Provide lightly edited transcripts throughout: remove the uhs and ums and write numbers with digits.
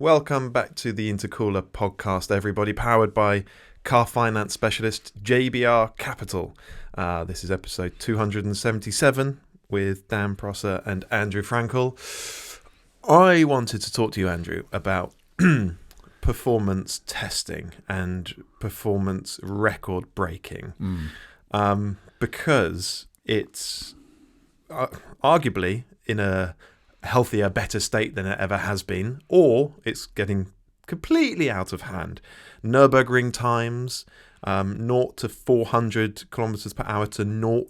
Welcome back to the Intercooler podcast, everybody, powered by car finance specialist JBR Capital. This is episode 277 with Dan Prosser and Andrew Frankel. I wanted to talk to you, Andrew, about performance testing and performance record breaking, because it's arguably in a healthier, better state than it ever has been, or it's getting completely out of hand. Nürburgring times, 0 to 400 kilometers per hour to 0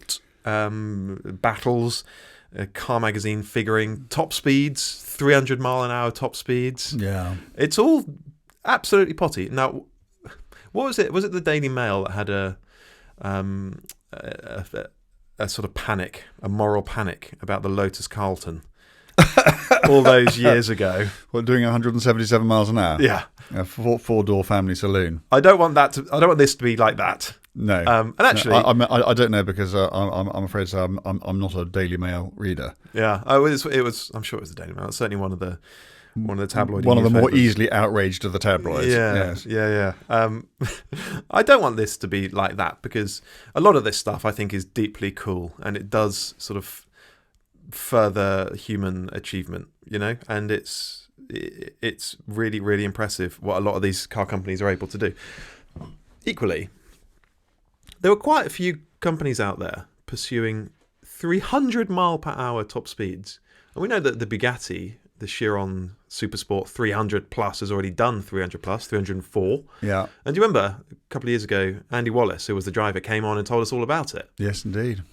battles. Car magazine figuring top speeds, 300 mile an hour top speeds. Yeah, it's all absolutely potty. Now, what was it? Was it the Daily Mail that had a sort of panic, a moral panic about the Lotus Carlton? All those years ago. What, doing 177 miles an hour? Yeah, a four-door family saloon. I don't want this to be like that. No, and actually, I don't know, because I'm afraid to say I'm not a Daily Mail reader. Yeah, it was. I'm sure it was the Daily Mail. It's certainly one of the tabloid. One of the more easily outraged of the tabloids. Yeah, yes. Yeah. I don't want this to be like that, because a lot of this stuff I think is deeply cool, and it does sort of further human achievement, and it's really, really impressive what a lot of these car companies are able to do. Equally, there were quite a few companies out there pursuing 300 mile per hour top speeds, and we know that the Bugatti, the Chiron Supersport 300 plus, has already done 300 plus, 304. Yeah. And do you remember a couple of years ago, Andy Wallace, who was the driver, came on and told us all about it? Yes, indeed.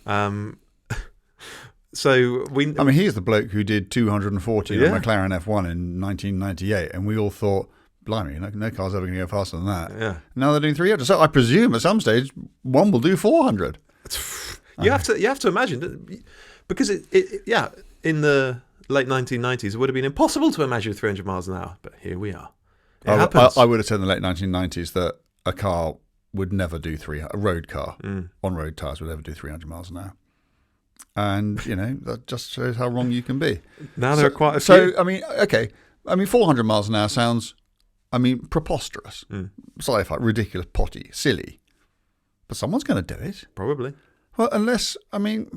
So he's the bloke who did 240 on McLaren F1 in 1998, and we all thought, blimey, no car's ever going to go faster than that. Yeah. Now they're doing 300. So I presume at some stage one will do 400. You have to imagine, because in the late 1990s it would have been impossible to imagine 300 miles an hour, but here we are. It happens. I would have said in the late 1990s that a car would never do a road car on road tyres would never do 300 miles an hour. And, that just shows how wrong you can be. Now there are quite a few. So, 400 miles an hour sounds, preposterous, sci-fi, ridiculous, potty, silly. But someone's going to do it. Probably. Well,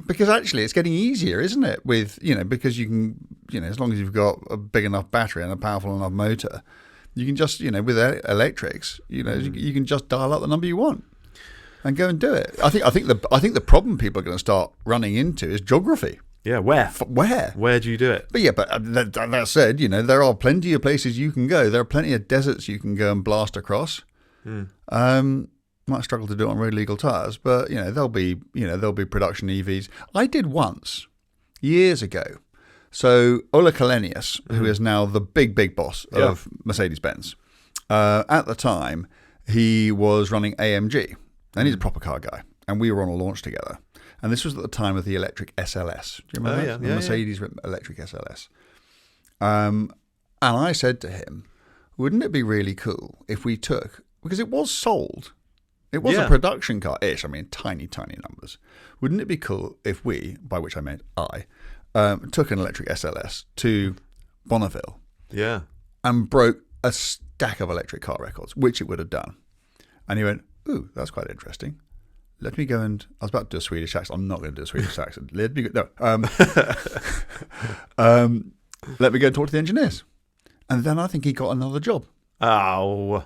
because actually it's getting easier, isn't it? Because you can, as long as you've got a big enough battery and a powerful enough motor, you can just, with electrics, you can just dial up the number you want. And go and do it. I think the problem people are going to start running into is geography. Yeah, where? Where do you do it? But that said, there are plenty of places you can go. There are plenty of deserts you can go and blast across. Might struggle to do it on road legal tyres, but there'll be production EVs. I did once, years ago. So Ola Kalenius, who is now the big boss of Mercedes-Benz, at the time he was running AMG. And he's a proper car guy. And we were on a launch together. And this was at the time of the electric SLS. Do you remember that? The Mercedes electric SLS. And I said to him, wouldn't it be really cool if we took, because it was sold. It was a production car-ish. Tiny numbers. Wouldn't it be cool if we, by which I meant I, took an electric SLS to Bonneville. Yeah. And broke a stack of electric car records, which it would have done. And he went, ooh, that's quite interesting. Let me go and... I was about to do a Swedish accent. I'm not going to do a Swedish accent. Let me go... No. Let me go and talk to the engineers. And then I think he got another job. Oh.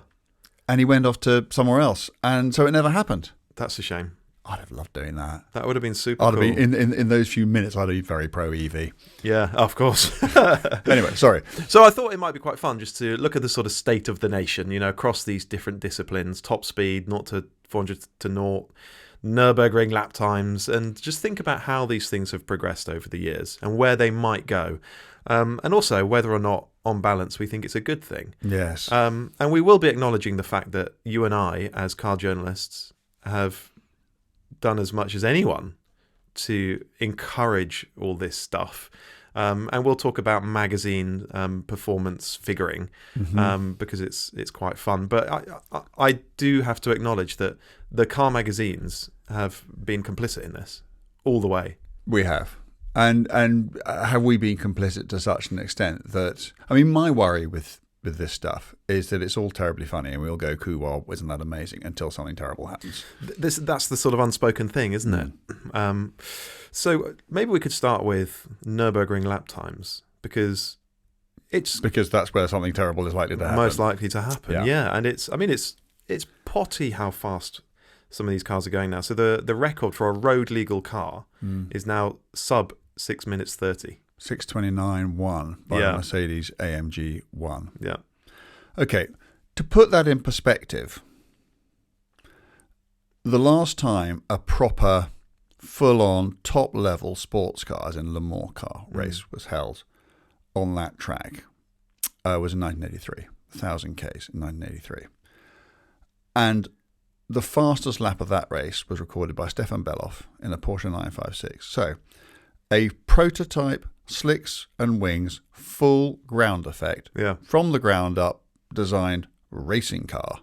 And he went off to somewhere else. And so it never happened. That's a shame. I'd have loved doing that. That would have been super cool. I'd have been, in those few minutes, I'd be very pro-EV. Yeah, of course. Anyway, sorry. So I thought it might be quite fun just to look at the sort of state of the nation, across these different disciplines, top speed, 0 to 400 to 0, Nürburgring lap times, and just think about how these things have progressed over the years and where they might go. And also whether or not, on balance, we think it's a good thing. Yes. And we will be acknowledging the fact that you and I, as car journalists, have done as much as anyone to encourage all this stuff. And we'll talk about magazine performance figuring because it's quite fun. But I do have to acknowledge that the car magazines have been complicit in this all the way. We have. And have we been complicit to such an extent that, I mean, my worry with with this stuff is that it's all terribly funny, and we'll go, "Cool, well, isn't that amazing?" until something terrible happens. That's the sort of unspoken thing, isn't it? So maybe we could start with Nürburgring lap times, because that's where something terrible is likely to happen. Most likely to happen, yeah. And it's potty how fast some of these cars are going now. So the record for a road legal car is now sub 6 minutes 30. 6:29.1 by the Mercedes AMG 1. Yeah. Okay, to put that in perspective, the last time a proper, full-on, top-level sports car, as in Le Mans car race, was held on that track was in 1983, 1,000 Ks in 1983. And the fastest lap of that race was recorded by Stefan Beloff in a Porsche 956. So, a prototype slicks and wings, full ground effect, from the ground up, designed racing car,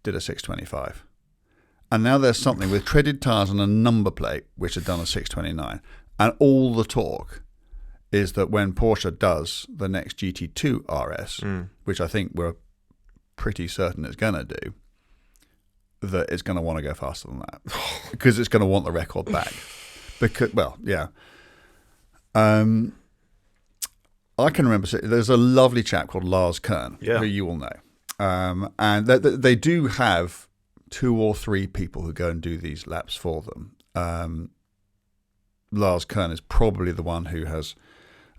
did a 625. And now there's something with treaded tyres and a number plate which had done a 629. And all the talk is that when Porsche does the next GT2 RS, which I think we're pretty certain it's going to do, that it's going to want to go faster than that. Because it's going to want the record back. Because, well, yeah. I can remember, there's a lovely chap called Lars Kern, who you will know. And they do have 2 or 3 people who go and do these laps for them. Lars Kern is probably the one who has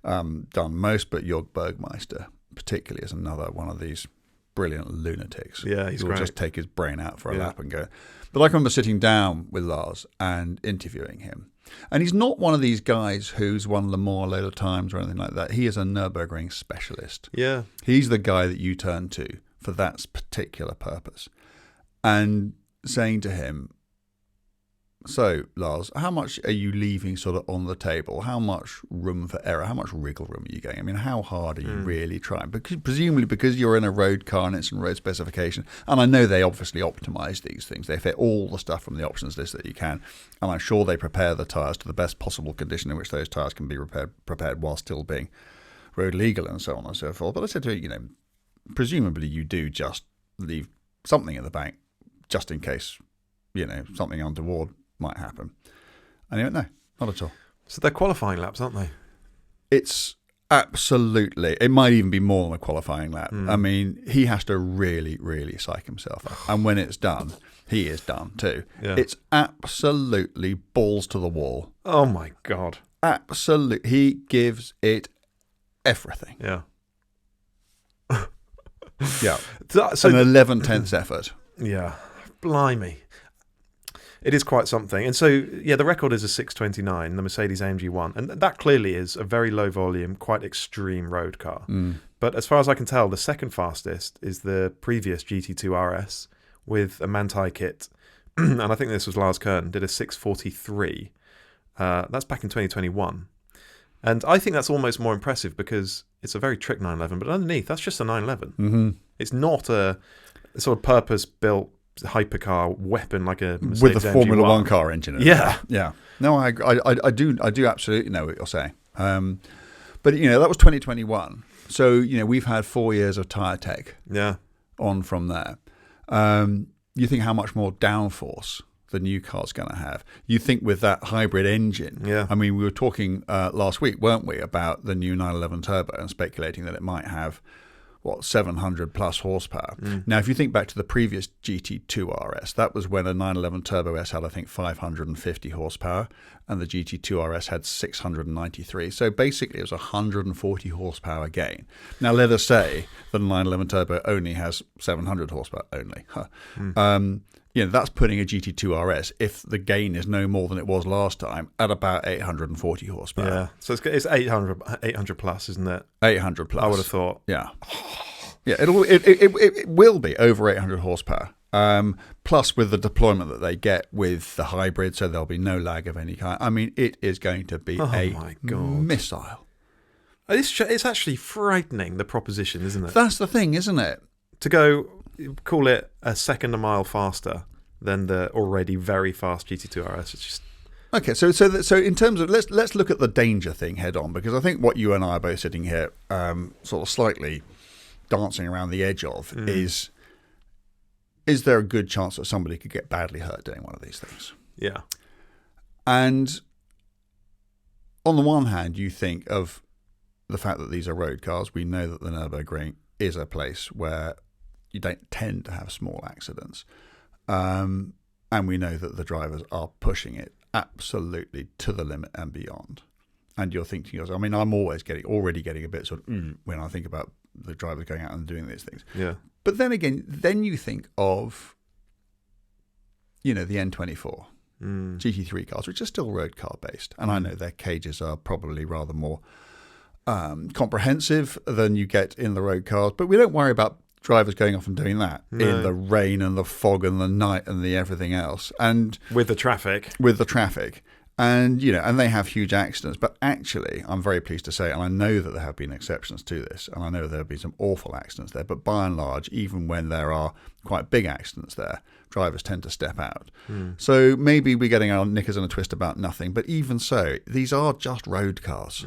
done most, but Jörg Bergmeister particularly is another one of these brilliant lunatics. Yeah, he's who will great. just take his brain out for a lap and go. But I can remember sitting down with Lars and interviewing him. And he's not one of these guys who's won Le Mans a load of times or anything like that. He is a Nürburgring specialist. Yeah. He's the guy that you turn to for that particular purpose. And saying to him, "So, Lars, how much are you leaving sort of on the table? How much room for error? How much wriggle room are you getting? I mean, how hard are you really trying?" Because presumably because you're in a road car and it's in road specification, and I know they obviously optimize these things. They fit all the stuff from the options list that you can, and I'm sure they prepare the tyres to the best possible condition in which those tyres can be prepared while still being road legal and so on and so forth. But I said to him, presumably you do just leave something in the bank just in case, something untoward might happen. And he went, "No, not at all." So they're qualifying laps, aren't they? It's absolutely, it might even be more than a qualifying lap. I mean, he has to really, really psych himself up. And when it's done, he is done too. Yeah. It's absolutely balls to the wall. Oh my God. Absolutely. He gives it everything. Yeah. Yeah. So an 11/10 effort. Yeah. Blimey. It is quite something. And so, the record is a 6:29, the Mercedes AMG 1. And that clearly is a very low volume, quite extreme road car. But as far as I can tell, the second fastest is the previous GT2 RS with a Manthey kit. And I think this was Lars Kern, did a 6:43. That's back in 2021. And I think that's almost more impressive because it's a very trick 911, but underneath, that's just a 911. It's not a sort of purpose-built hypercar weapon like a Mercedes with a Formula AMG 1 car engine in it. Yeah. No, I do absolutely know what you're saying. But that was 2021. So we've had 4 years of tyre tech. On from there. You think how much more downforce the new car's going to have. You think with that hybrid engine. I mean, we were talking last week, weren't we, about the new 911 Turbo and speculating that it might have 700 plus horsepower. Now, if you think back to the previous GT2 RS, that was when a 911 Turbo S had, I think, 550 horsepower, and the GT2 RS had 693. So basically, it was 140 horsepower gain. Now, let us say that a 911 Turbo only has 700 horsepower only. That's putting a GT2 RS, if the gain is no more than it was last time, at about 840 horsepower. Yeah, so it's 800 plus, isn't it? 800 plus. I would have thought. Yeah. Yeah, it will be over 800 horsepower. Plus with the deployment that they get with the hybrid, so there'll be no lag of any kind. I mean, it is going to be a missile. It's actually frightening, the proposition, isn't it? That's the thing, isn't it? To go, call it a second a mile faster than the already very fast GT2 RS. It's just... Okay, so in terms of let's look at the danger thing head on, because I think what you and I are both sitting here sort of slightly dancing around the edge of is there a good chance that somebody could get badly hurt doing one of these things? Yeah. And on the one hand, you think of the fact that these are road cars. We know that the Nürburgring is a place where you don't tend to have small accidents. And we know that the drivers are pushing it absolutely to the limit and beyond. And you're thinking, I mean, I'm already getting a bit sort of when I think about the drivers going out and doing these things. Yeah. But then again, you think of, the N24 GT3 cars, which are still road car based. And I know their cages are probably rather more comprehensive than you get in the road cars, but we don't worry about drivers going off and doing that in the rain and the fog and the night and the everything else, and with the traffic, and and they have huge accidents. But actually, I'm very pleased to say, and I know that there have been exceptions to this, and I know there have been some awful accidents there, but by and large, even when there are quite big accidents there, drivers tend to step out. So maybe we're getting our knickers in a twist about nothing, but even so, these are just road cars.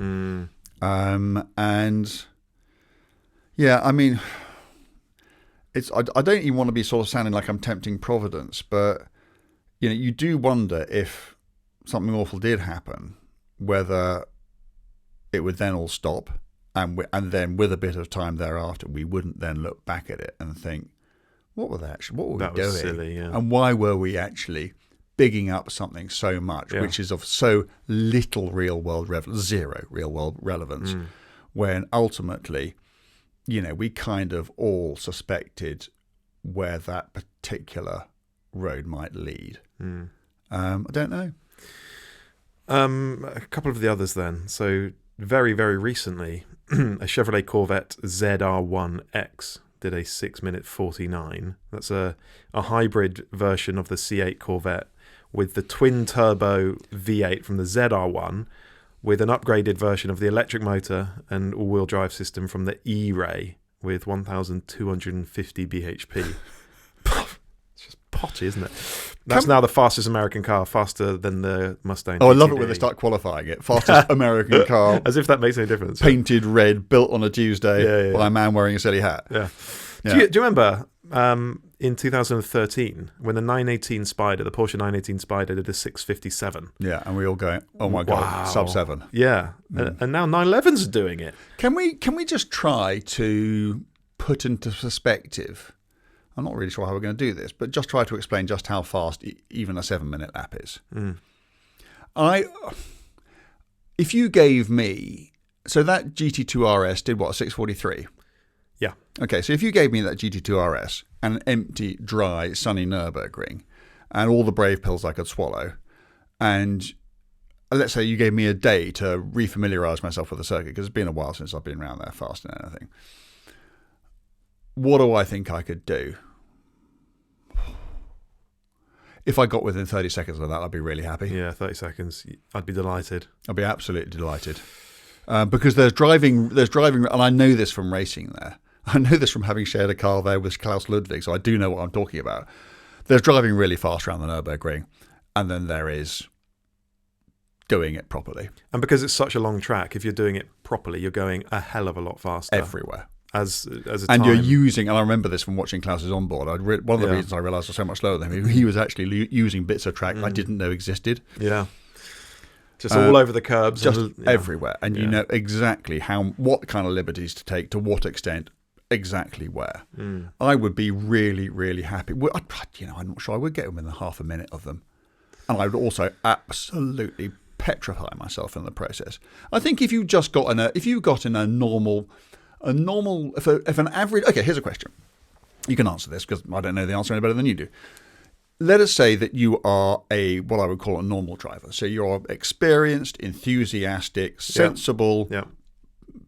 And yeah, I mean, I don't even want to be sort of sounding like I'm tempting Providence, but you do wonder if something awful did happen, whether it would then all stop, and then with a bit of time thereafter, we wouldn't then look back at it and think, what were we doing? Silly, yeah. And why were we actually bigging up something so much, which is of so little zero real world relevance, when ultimately, we kind of all suspected where that particular road might lead. I don't know. A couple of the others then. So very, very recently, a Chevrolet Corvette ZR1X did a 6-minute 49. That's a hybrid version of the C8 Corvette with the twin-turbo V8 from the ZR1, with an upgraded version of the electric motor and all-wheel drive system from the E-Ray with 1,250 bhp. It's just potty, isn't it? That's now the fastest American car, faster than the Mustang. Oh, I love it when they start qualifying it. Fastest American car. As if that makes any difference. Painted red, built on a Tuesday by a man wearing a silly hat. Yeah. Do you remember in 2013 when the 918 Spider, the Porsche 918 Spider, did a 657? Yeah, and we all going, oh my God, sub 7. Yeah, and now 911s are doing it. Can we just try to put into perspective? I'm not really sure how we're going to do this, but just try to explain just how fast even a 7-minute lap is. If you gave me, so that GT2 RS did what, 643? Yeah. Okay, so if you gave me that GT2 RS and an empty, dry, sunny Nürburgring and all the brave pills I could swallow, and let's say you gave me a day to refamiliarise myself with the circuit, because it's been a while since I've been around there fast and anything, what do I think I could do? If I got within 30 seconds of that, I'd be really happy. Yeah, 30 seconds. I'd be delighted. I'd be absolutely delighted. Because there's driving, and I know this from racing there. I know this from having shared a car there with Klaus Ludwig, so I do know what I'm talking about. There's driving really fast around the Nürburgring, and then there is doing it properly. And because it's such a long track, if you're doing it properly, you're going a hell of a lot faster. Everywhere. As a and time. You're using, and I remember this from watching Klaus's onboard, one of the reasons I realised I was so much slower than him, he was actually using bits of track I didn't know existed. Yeah. Just all over the curbs. Just everywhere. And you know exactly what kind of liberties to take, to what extent, exactly where. I would be really, really happy. I'm not sure I would get within half a minute of them. And I would also absolutely petrify myself in the process. I think if you got in a normal, if an average, okay, here's a question. You can answer this because I don't know the answer any better than you do. Let us say that you are what I would call a normal driver. So you're an experienced, enthusiastic, sensible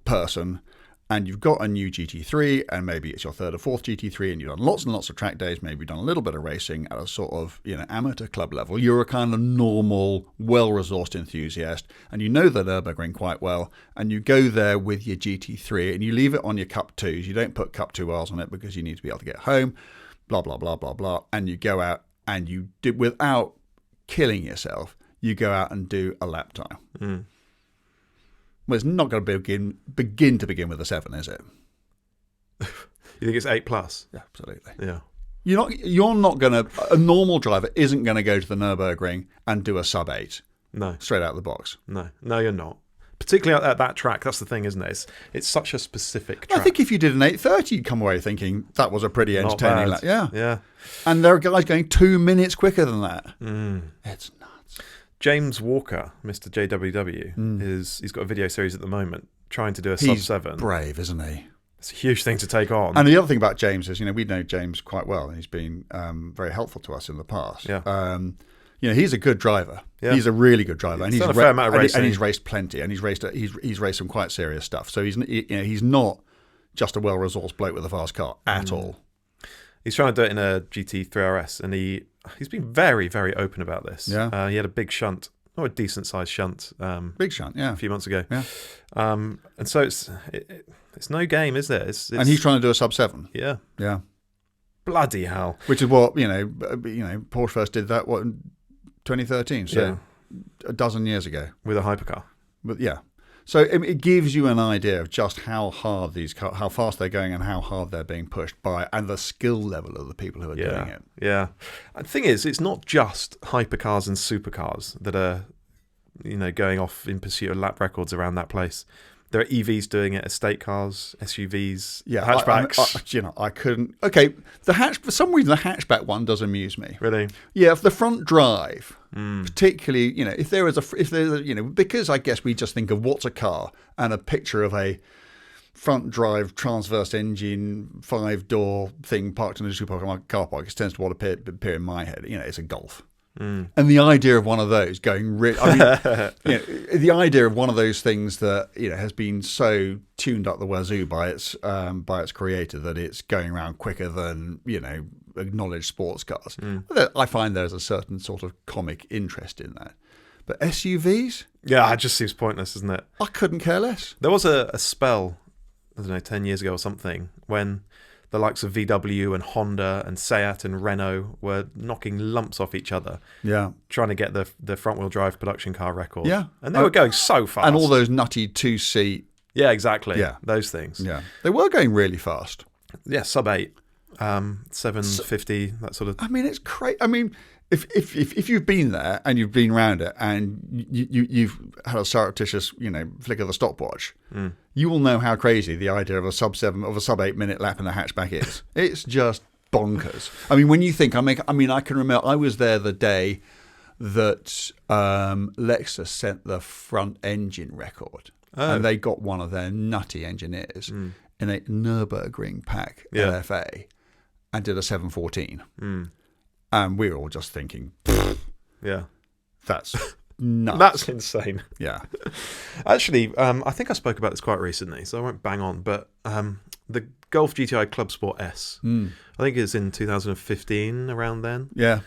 person, and you've got a new GT3, and maybe it's your third or fourth GT3, and you've done lots and lots of track days, maybe you've done a little bit of racing at a sort of amateur club level. You're a kind of normal, well-resourced enthusiast, and you know the Nürburgring quite well, and you go there with your GT3, and you leave it on your Cup 2s. You don't put Cup 2Rs on it because you need to be able to get home, blah, blah, blah, blah, blah, and you go out, and you do, without killing yourself, you go out and do a lap time. Well, it's not going to begin with a 7, is it? You think it's 8+? Yeah, absolutely. Yeah. You're not going to. A normal driver isn't going to go to the Nürburgring and do a sub 8 No. straight out of the box. No, you're not. Particularly at that track. That's the thing, isn't it? It's such a specific track. I think if you did an 8:30, you'd come away thinking that was a pretty entertaining lap. Yeah. Yeah. And there are guys going 2 minutes quicker than that. It's nuts. James Walker, Mr. JWW, he's got a video series at the moment trying to do a He's sub-7. brave, isn't he? It's a huge thing to take on. And the other thing about James is, we know James quite well, and he's been very helpful to us in the past. Yeah. He's a good driver. Yeah. He's a really good driver, and He's done a fair amount of racing. and he's raced plenty, and he's raced some quite serious stuff. So he's not just a well-resourced bloke with a fast car at all. He's trying to do it in a GT3 RS, and he's been very, very open about this. Yeah. He had a big shunt, or a decent-sized shunt, Big shunt, yeah, a few months ago. Yeah. And so it's no game, is there? It's and he's trying to do a sub 7. Yeah. Yeah. Bloody hell. Which is what Porsche first did that in 2013, so a dozen years ago with a hypercar. But yeah, so it gives you an idea of just how hard how fast they're going, and how hard they're being pushed by, and the skill level of the people who are doing it. Yeah. And the thing is, it's not just hypercars and supercars that are, going off in pursuit of lap records around that place. There are EVs doing it, estate cars, SUVs, hatchbacks. I couldn't. Okay, for some reason the hatchback one does amuse me. Really? Yeah, if the front drive, particularly, if there is because I guess we just think of what's a car and a picture of a front drive transverse engine 5-door thing parked in a supermarket car park. It tends to what appear in my head. It's a Golf. And the idea of one of those going the idea of one of those things that has been so tuned up the wazoo by its creator that it's going around quicker than acknowledged sports cars. I find there's a certain sort of comic interest in that. But SUVs, it just seems pointless, doesn't it? I couldn't care less. There was a spell, I don't know, 10 years ago or something, when the likes of VW and Honda and Seat and Renault were knocking lumps off each other. Yeah. Trying to get the front-wheel drive production car record. Yeah. And they were going so fast. And all those nutty 2-seat. Yeah, exactly. Yeah. Those things. Yeah. They were going really fast. Yeah, sub 8. 750, that sort of... it's crazy. If you've been there and you've been around it and you've had a surreptitious, flick of the stopwatch, you will know how crazy the idea of a sub 8 minute lap in a hatchback is. It's just bonkers. When you think, I can remember I was there the day that Lexus sent the front engine record, and they got one of their nutty engineers in a Nürburgring pack LFA and did a 714. And we were all just thinking, that's nuts. That's insane. Yeah. Actually, I think I spoke about this quite recently, so I won't bang on, but the Golf GTI Club Sport S, I think it's in 2015, around then. Yeah.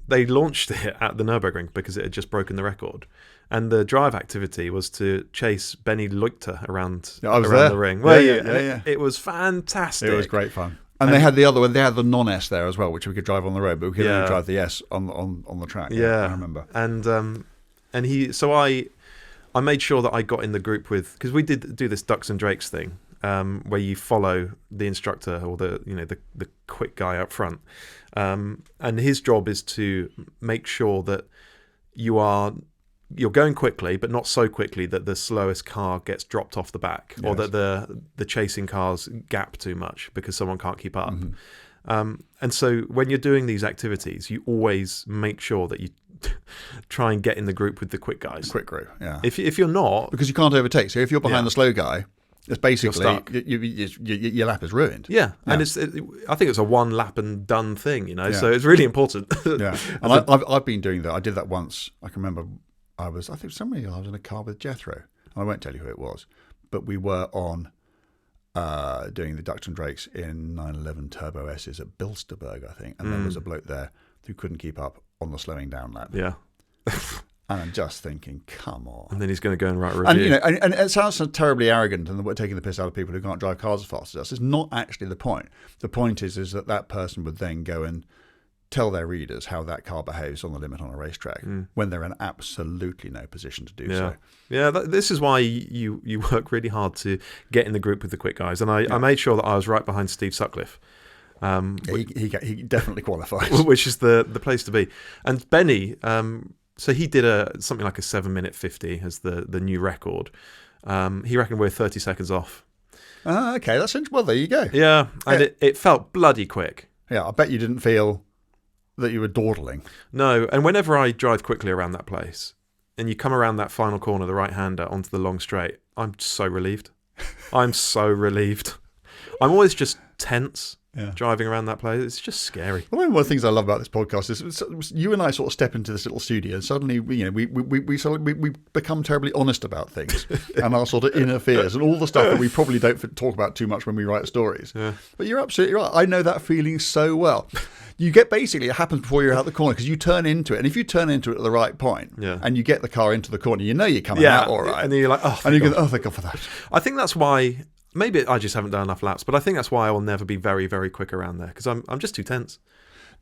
They launched it at the Nürburgring because it had just broken the record. And the drive activity was to chase Benny Leuchter around the ring. It was fantastic. It was great fun. And they had the other one. They had the non-S there as well, which we could drive on the road, but we could only drive the S on the track. Yeah, I remember. I made sure that I got in the group with, because we did do this ducks and drakes thing, where you follow the instructor or the quick guy up front, and his job is to make sure that you're going quickly, but not so quickly that the slowest car gets dropped off the back, or that the chasing cars gap too much because someone can't keep up. And so when you're doing these activities, you always make sure that you try and get in the group with the quick guys. Quick group, yeah. If you're not... Because you can't overtake. So if you're behind the slow guy, it's basically your lap is ruined. Yeah, and I think it's a one lap and done thing, so it's really important. Yeah, and I've been doing that. I did that once. I can remember I was in a car with Jethro, and I won't tell you who it was, but we were on doing the ducks and drakes in 911 Turbo S's at Bilsterberg, I think, and there was a bloke there who couldn't keep up on the slowing down lap. Yeah. And I'm just thinking, come on. And then he's going to go and write a review. And it sounds terribly arrogant, and we're taking the piss out of people who can't drive cars as fast as us. It's not actually the point. The point is that person would then go and tell their readers how that car behaves on the limit on a racetrack when they're in absolutely no position to do so. Yeah, this is why you work really hard to get in the group with the quick guys. And I made sure that I was right behind Steve Sutcliffe. He definitely qualifies. Which is the place to be. And Benny, so he did something like a 7-minute 50 as the new record. He reckoned we're 30 seconds off. Okay, that's interesting. Well, there you go. Yeah, and it felt bloody quick. Yeah, I bet you didn't feel that you were dawdling. No, and whenever I drive quickly around that place, and you come around that final corner, the right-hander, onto the long straight, I'm so relieved. I'm so relieved. I'm always just tense driving around that place. It's just scary. Well, one of the things I love about this podcast is you and I sort of step into this little studio, and suddenly, we become terribly honest about things and our sort of inner fears and all the stuff that we probably don't talk about too much when we write stories. Yeah. But you're absolutely right. I know that feeling so well. You get basically, it happens before you're out the corner because you turn into it. And if you turn into it at the right point and you get the car into the corner, you know you're coming out all right. And then you're like, oh, and you go, oh, thank God for that. I think that's why, maybe I just haven't done enough laps, but I think that's why I will never be very, very quick around there because I'm just too tense.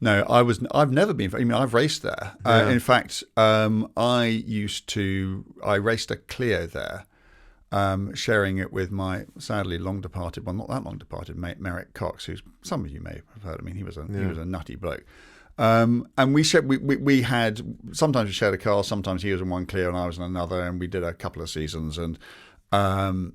No, I've never been. I mean, I've raced there. In fact, I raced a Clio there. Sharing it with my sadly long departed, well, not that long departed mate, Merrick Cox, who some of you may have heard. I mean, he was a nutty bloke. And we had sometimes we shared a car, sometimes he was in one Clio and I was in another, and we did a couple of seasons, and our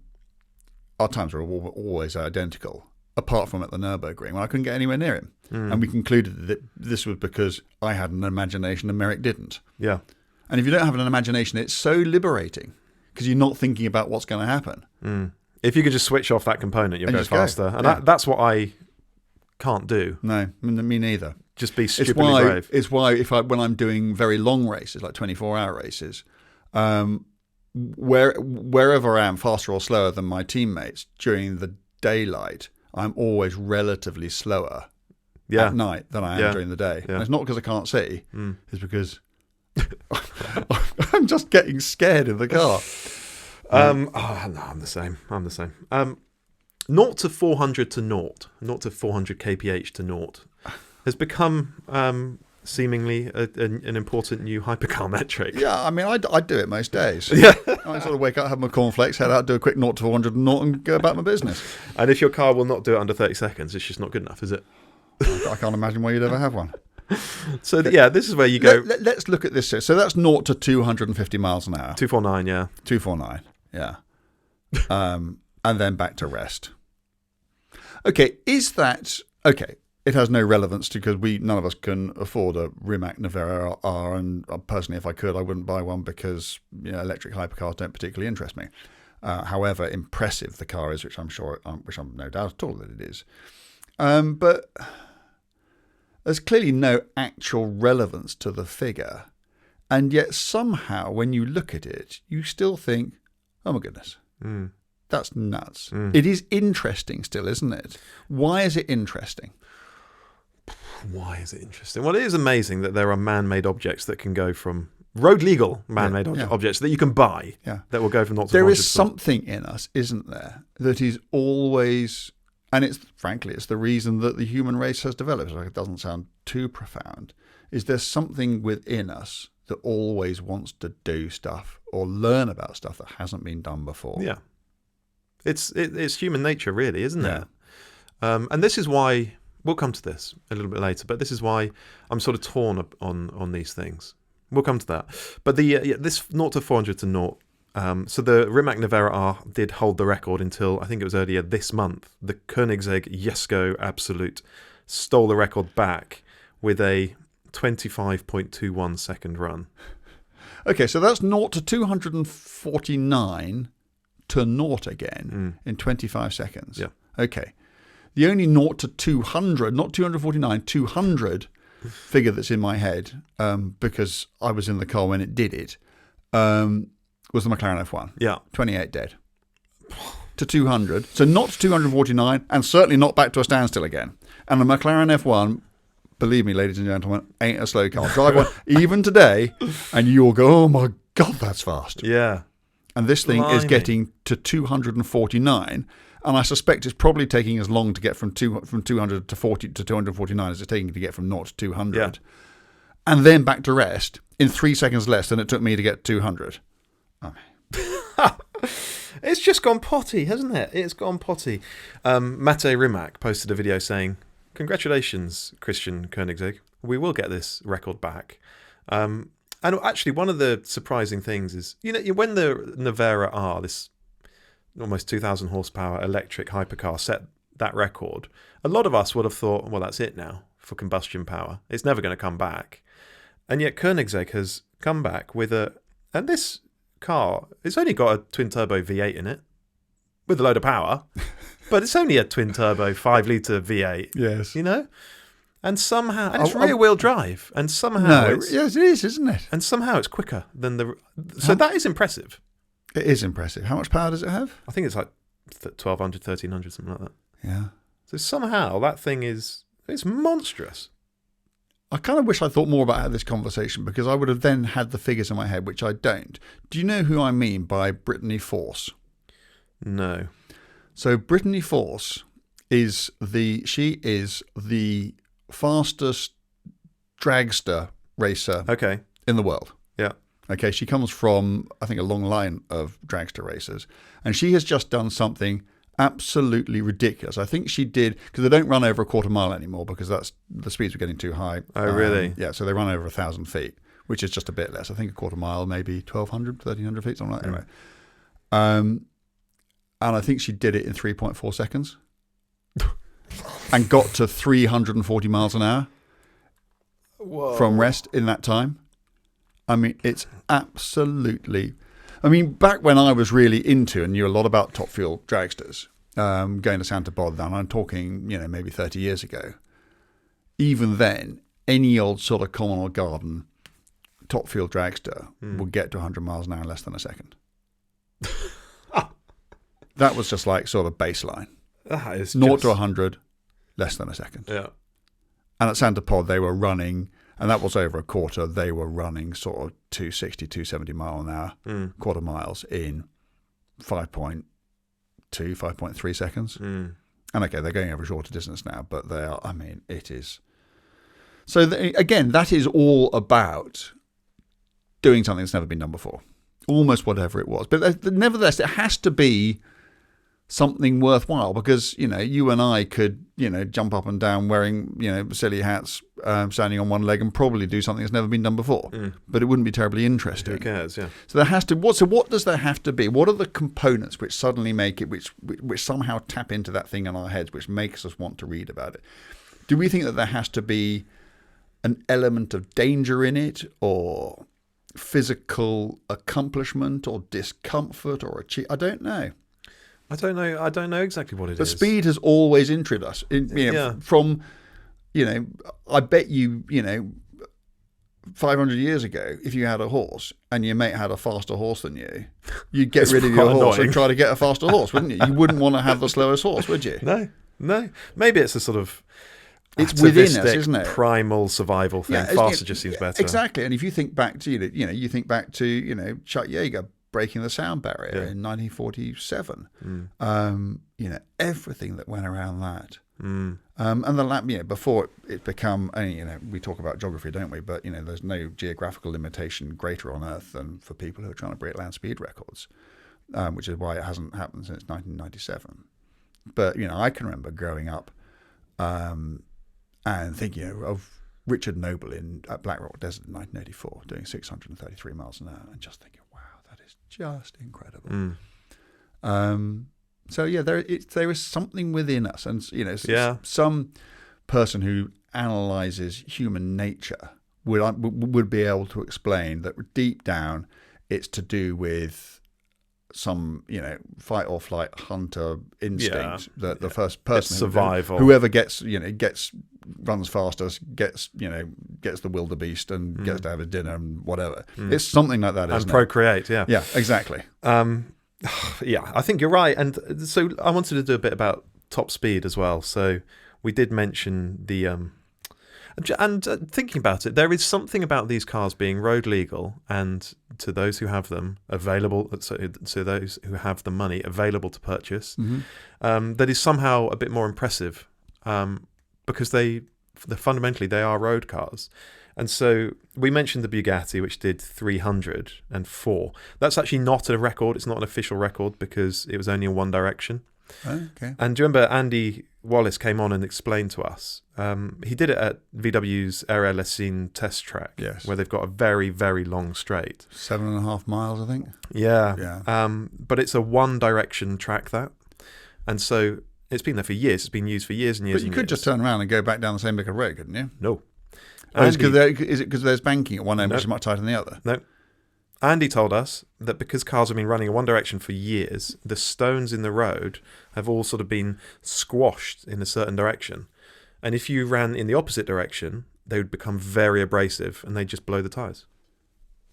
times were always identical, apart from at the Nürburgring when I couldn't get anywhere near him. And we concluded that this was because I had an imagination and Merrick didn't. Yeah. And if you don't have an imagination, it's so liberating. Because you're not thinking about what's going to happen. If you could just switch off that component, you'll go faster. And that's what I can't do. No, me neither. Just be stupidly brave. It's why when I'm doing very long races, like 24-hour races, wherever I am, faster or slower than my teammates, during the daylight, I'm always relatively slower at night than I am during the day. Yeah. And it's not because I can't see. It's because I'm just getting scared in the car. No, I'm the same. 0 to 400 to 0 to 400 kph to 0 has become seemingly an important new hypercar metric. Yeah, I mean, I do it most days. Yeah, I sort of wake up, have my cornflakes, head out, do a quick 0 to 400 and 0 and go about my business. And if your car will not do it under 30 seconds, it's just not good enough, is it? I can't imagine why you'd ever have one. So this is where you go. Let's look at this. So that's 0 to 250 miles an hour. 249, yeah. 249, yeah. And then back to rest. Okay, is that okay? It has no relevance because none of us can afford a Rimac Nevera R, and personally, if I could, I wouldn't buy one because electric hypercars don't particularly interest me. However impressive the car is, which I'm no doubt at all that it is, but. There's clearly no actual relevance to the figure, and yet somehow when you look at it, you still think, oh my goodness, that's nuts. It is interesting still, isn't it? Why is it interesting? Why is it interesting? Well, it is amazing that there are man-made objects that can go from road-legal man-made objects that you can buy that will go from 0 to 400. There is something in us, isn't there, that is always... And it's the reason that the human race has developed. It doesn't sound too profound. Is there something within us that always wants to do stuff or learn about stuff that hasn't been done before? Yeah, it's human nature, really, isn't it? And this is why we'll come to this a little bit later. But this is why I'm sort of torn on these things. We'll come to that. But this 0 to 400 to 0. So the Rimac Nevera R did hold the record until I think it was earlier this month. The Koenigsegg Jesko Absolute stole the record back with a 25.21 second run. Okay, so that's 0 to 249 to 0 again in 25 seconds. Yeah. Okay. The only 0 to 200, not 249, 200 figure that's in my head, because I was in the car when it did it, was the McLaren F1. Yeah. 28 dead. To 200. So not to 249, and certainly not back to a standstill again. And the McLaren F1, believe me, ladies and gentlemen, ain't a slow car. Drive one even today, and you'll go, oh my God, that's fast. Yeah. And this thing is getting to 249, And I suspect it's probably taking as long to get from 200 to 40 to 249 as it's taking to get from 0 to 200. Yeah. And then back to rest in 3 seconds less than it took me to get 200. Oh. It's just gone potty, hasn't it? It's gone potty. Mate Rimac posted a video saying, "Congratulations, Christian Koenigsegg. We will get this record back." And actually, one of the surprising things is, when the Nevera R, this almost 2,000 horsepower electric hypercar, set that record, a lot of us would have thought, well, that's it now for combustion power. It's never going to come back. And yet Koenigsegg has come back with and this car, it's only got a twin-turbo V8 in it with a load of power, but it's only a twin-turbo 5-litre V8. Yes. And somehow, and it's rear-wheel drive, and somehow yes, it is, isn't it? And somehow it's quicker than that is impressive. It is impressive. How much power does it have? I think it's like 1,200, 1,300, something like that. Yeah. So somehow that thing it's monstrous. I kind of wish I thought more about this conversation, because I would have then had the figures in my head, which I don't. Do you know who I mean by Brittany Force? No. So Brittany Force is the fastest dragster racer in the world. Yeah. Okay, she comes from, I think, a long line of dragster racers, and she has just done something absolutely ridiculous. I think she did, because they don't run over a quarter mile anymore, because the speeds were getting too high. Oh, really? Yeah, so they run over 1,000 feet, which is just a bit less. I think a quarter mile, maybe 1,200, 1,300 feet, something like that. Anyway. And I think she did it in 3.4 seconds and got to 340 miles an hour from rest in that time. I mean, it's absolutely... I mean, back when I was really into and knew a lot about top fuel dragsters, going to Santa Pod, and I'm talking, maybe 30 years ago, even then, any old sort of common or garden top fuel dragster would get to 100 miles an hour in less than a second. That was just like sort of baseline. That is 0 to 100, less than a second. Yeah. And at Santa Pod, they were running, and that was over a quarter, they were running sort of 260, 270 mile an hour, quarter miles in 5.2, 5.3 seconds. And okay, they're going over a shorter distance now, but they are, I mean, it is. So again, that is all about doing something that's never been done before, almost whatever it was. But nevertheless, it has to be something worthwhile, because you and I could jump up and down wearing silly hats, standing on one leg, and probably do something that's never been done before, but it wouldn't be terribly interesting. Who cares? Yeah. So there has to. What does there have to be? What are the components which suddenly make it, which somehow tap into that thing in our heads, which makes us want to read about it? Do we think that there has to be an element of danger in it, or physical accomplishment, or discomfort, or I don't know. I don't know exactly what it is. But speed has always intrigued us. From, I bet you, 500 years ago, if you had a horse and your mate had a faster horse than you, you'd get rid of your horse and try to get a faster horse, wouldn't you? You wouldn't want to have the slowest horse, would you? No. Maybe it's a sort of... It's within us, isn't it? Primal survival thing. Faster just seems better. Exactly. And if you think back to, you think back to, Chuck Yeager breaking the sound barrier in 1947. Everything that went around that. And the lap, before it become, we talk about geography, don't we? But, there's no geographical limitation greater on Earth than for people who are trying to break land speed records, which is why it hasn't happened since 1997. But, I can remember growing up and thinking of Richard Noble at Black Rock Desert in 1984 doing 633 miles an hour and just thinking, wow, that is just incredible. So yeah, there is something within us, and some person who analyzes human nature would be able to explain that deep down it's to do with some fight or flight hunter instinct that the first person survival, whoever gets runs fastest gets the wildebeest and gets to have his dinner and whatever. It's something like that, and procreate. Yeah, exactly. Yeah, I think you're right. And so I wanted to do a bit about top speed as well. So we did mention the And thinking about it, there is something about these cars being road legal and to those who have them available, so those who have the money available to purchase, that is somehow a bit more impressive because fundamentally they are road cars. And so we mentioned the Bugatti, which did 304. That's actually not a record. It's not an official record because it was only in one direction. Okay. And do you remember Andy Wallace came on and explained to us? He did it at VW's Area Lessine test track, Yes, where they've got a very, very long straight. 7.5 miles, I think. Yeah. But it's a one-direction track, that. And so it's been there for years. It's been used for years and years. But you could just turn around and go back down the same bit of road, couldn't you? No. Is it because there's banking at one end, which is much tighter than the other? No. Andy told us that because cars have been running in one direction for years, the stones in the road have all sort of been squashed in a certain direction. And if you ran in the opposite direction, they would become very abrasive and they'd just blow the tyres.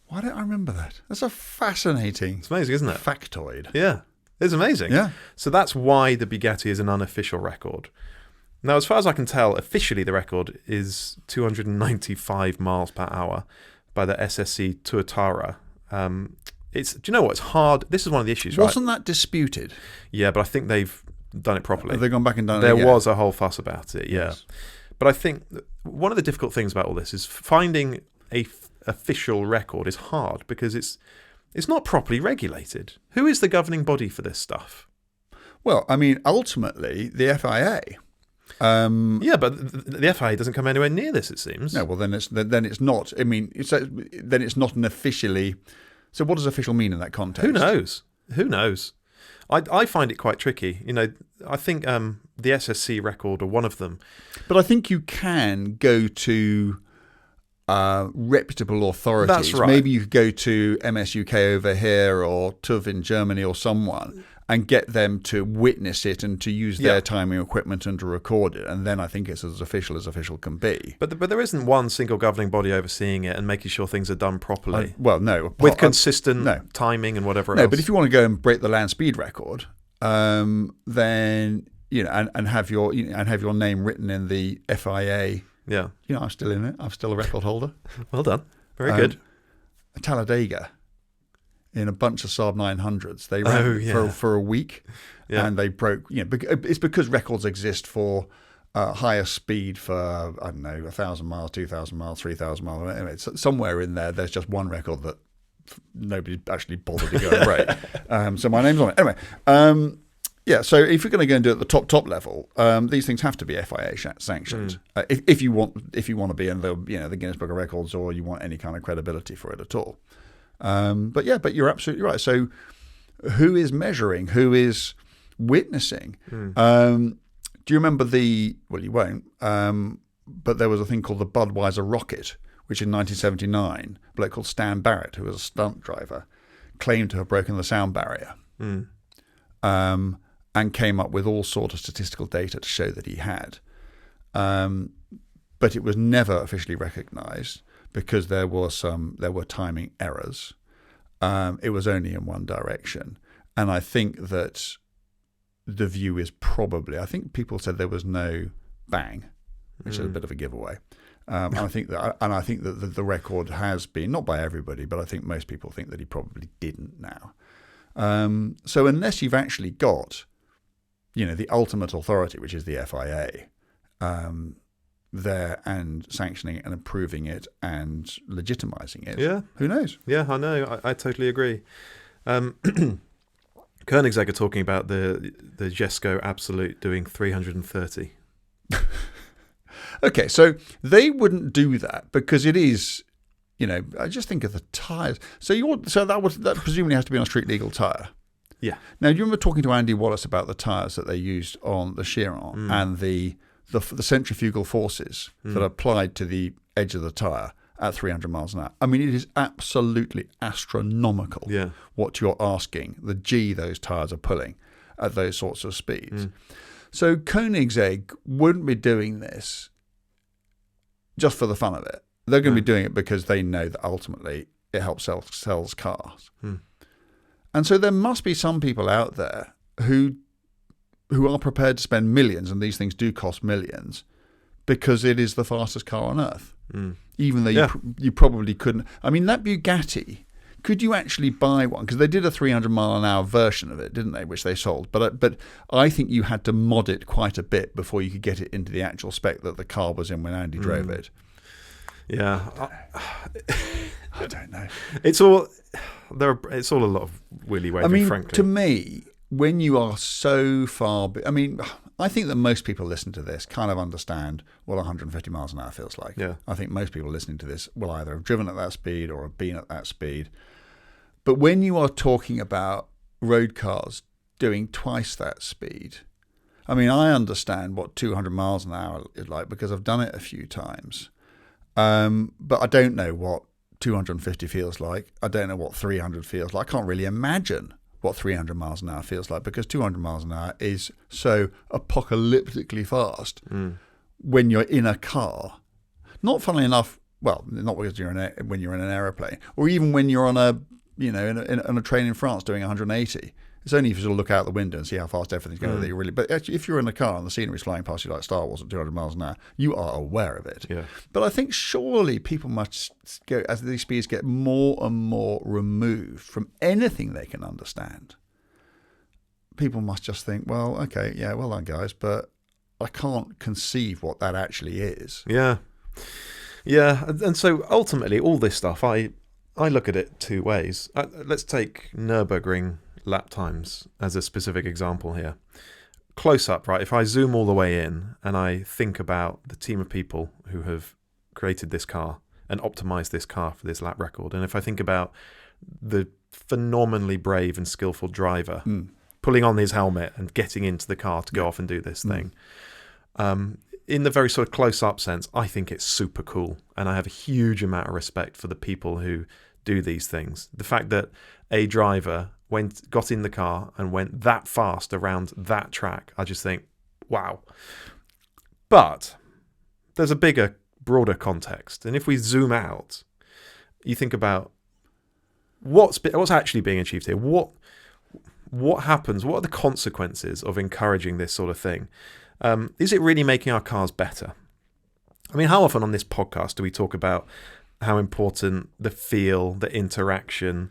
Why don't I remember that? That's a fascinating It's amazing, isn't it? factoid. Yeah, it's amazing. Yeah. So that's why the Bugatti is an unofficial record. Now, as far as I can tell, officially the record is 295 miles per hour by the SSC Tuatara. Do you know what? It's hard. This is one of the issues, right? Wasn't that disputed? Yeah, but I think they've done it properly. Have they gone back and done it There again? was a whole fuss about it, yeah. Yes. But I think one of the difficult things about all this is finding a official record is hard because it's not properly regulated. Who is the governing body for this stuff? Well, I mean, ultimately, the FIA. Yeah, but the FIA doesn't come anywhere near this, it seems. No, well, then it's not. I mean, then it's not an officially. So, what does official mean in that context? Who knows? I find it quite tricky. You know, I think the SSC record or one of them. But I think you can go to reputable authorities. That's right. Maybe you could go to MSUK over here or TÜV in Germany or someone and get them to witness it and to use their timing equipment and to record it. And then I think it's as official can be. But there isn't one single governing body overseeing it and making sure things are done properly. No. With consistent timing and whatever else. No, but if you want to go and break the land speed record, then, you know, and have your name written in the FIA. Yeah. You know, I'm still in it. I'm still a record holder. Well done. Very good. Talladega. In a bunch of Saab 900s. They ran for a week and they broke, you know, it's because records exist for higher speed for, I don't know, 1,000 miles, 2,000 miles, 3,000 miles. Anyway, it's somewhere in there's just one record that nobody actually bothered to go and break. So my name's on it. Anyway, so if you're going to go and do it at the top level, these things have to be FIA sanctioned. If you want to be in the Guinness Book of Records or you want any kind of credibility for it at all. But you're absolutely right. So who is measuring? Who is witnessing? Do you remember well, you won't, but there was a thing called the Budweiser Rocket, which in 1979, a bloke called Stan Barrett, who was a stunt driver, claimed to have broken the sound barrier and came up with all sorts of statistical data to show that he had. But it was never officially recognised because there were timing errors. It was only in one direction. And I think that the view is probably, I think people said there was no bang, which is a bit of a giveaway. I think that the record has been, not by everybody, but I think most people think that he probably didn't now. So unless you've actually got, the ultimate authority, which is the FIA, there and sanctioning it and approving it and legitimizing it. Yeah. Who knows? Yeah, I know. I totally agree. Koenigsegg are talking about the Jesko Absolute doing 330. Okay, so they wouldn't do that because it is, I just think of the tyres. So that presumably has to be on a street legal tyre. Yeah. Now, do you remember talking to Andy Wallace about the tyres that they used on the Chiron and the centrifugal forces that are applied to the edge of the tyre at 300 miles an hour? I mean, it is absolutely astronomical what you're asking, the G those tyres are pulling at those sorts of speeds. So Koenigsegg wouldn't be doing this just for the fun of it. They're going to be doing it because they know that ultimately it helps sells cars. And so there must be some people out there who are prepared to spend millions, and these things do cost millions, because it is the fastest car on earth. Even though Yeah. you probably couldn't. I mean, that Bugatti, could you actually buy one? Because they did a 300 mile an hour version of it, didn't they? Which they sold. But I think you had to mod it quite a bit before you could get it into the actual spec that the car was in when Andy drove it. Yeah. I don't know. It's all it's all a lot of willy wavy, I mean, frankly. to me, when you are so far... I mean, I think that most people listen to this kind of understand what 150 miles an hour feels like. Yeah. I think most people listening to this will either have driven at that speed or have been at that speed. But when you are talking about road cars doing twice that speed, I mean, I understand what 200 miles an hour is like because I've done it a few times. But I don't know what 250 feels like. I don't know what 300 feels like. I can't really imagine what 300 miles an hour feels like because 200 miles an hour is so apocalyptically fast when you're in a car. Not funnily enough, well, not because when you're in an aeroplane, or even when you're on a in a train in France doing 180. It's only if you sort of look out the window and see how fast everything's going that you really. But actually, if you're in a car and the scenery's flying past you like Star Wars at 200 miles an hour, you are aware of it. Yeah. But I think surely people must go, as these speeds get more and more removed from anything they can understand. People must just think, well, okay, yeah, well done, guys, but I can't conceive what that actually is. Yeah. Yeah. And so ultimately, all this stuff, I look at it two ways. Let's take Nürburgring lap times as a specific example here. Close up, right? If I zoom all the way in and I think about the team of people who have created this car and optimized this car for this lap record, and if I think about the phenomenally brave and skillful driver pulling on his helmet and getting into the car to go off and do this thing, in the very sort of close-up sense, I think it's super cool, and I have a huge amount of respect for the people who do these things. The fact that a driver got in the car and went that fast around that track, I just think, wow. But there's a bigger, broader context, and if we zoom out, you think about what's actually being achieved here. What happens? What are the consequences of encouraging this sort of thing? Is it really making our cars better? I mean, how often on this podcast do we talk about how important the feel, the interaction,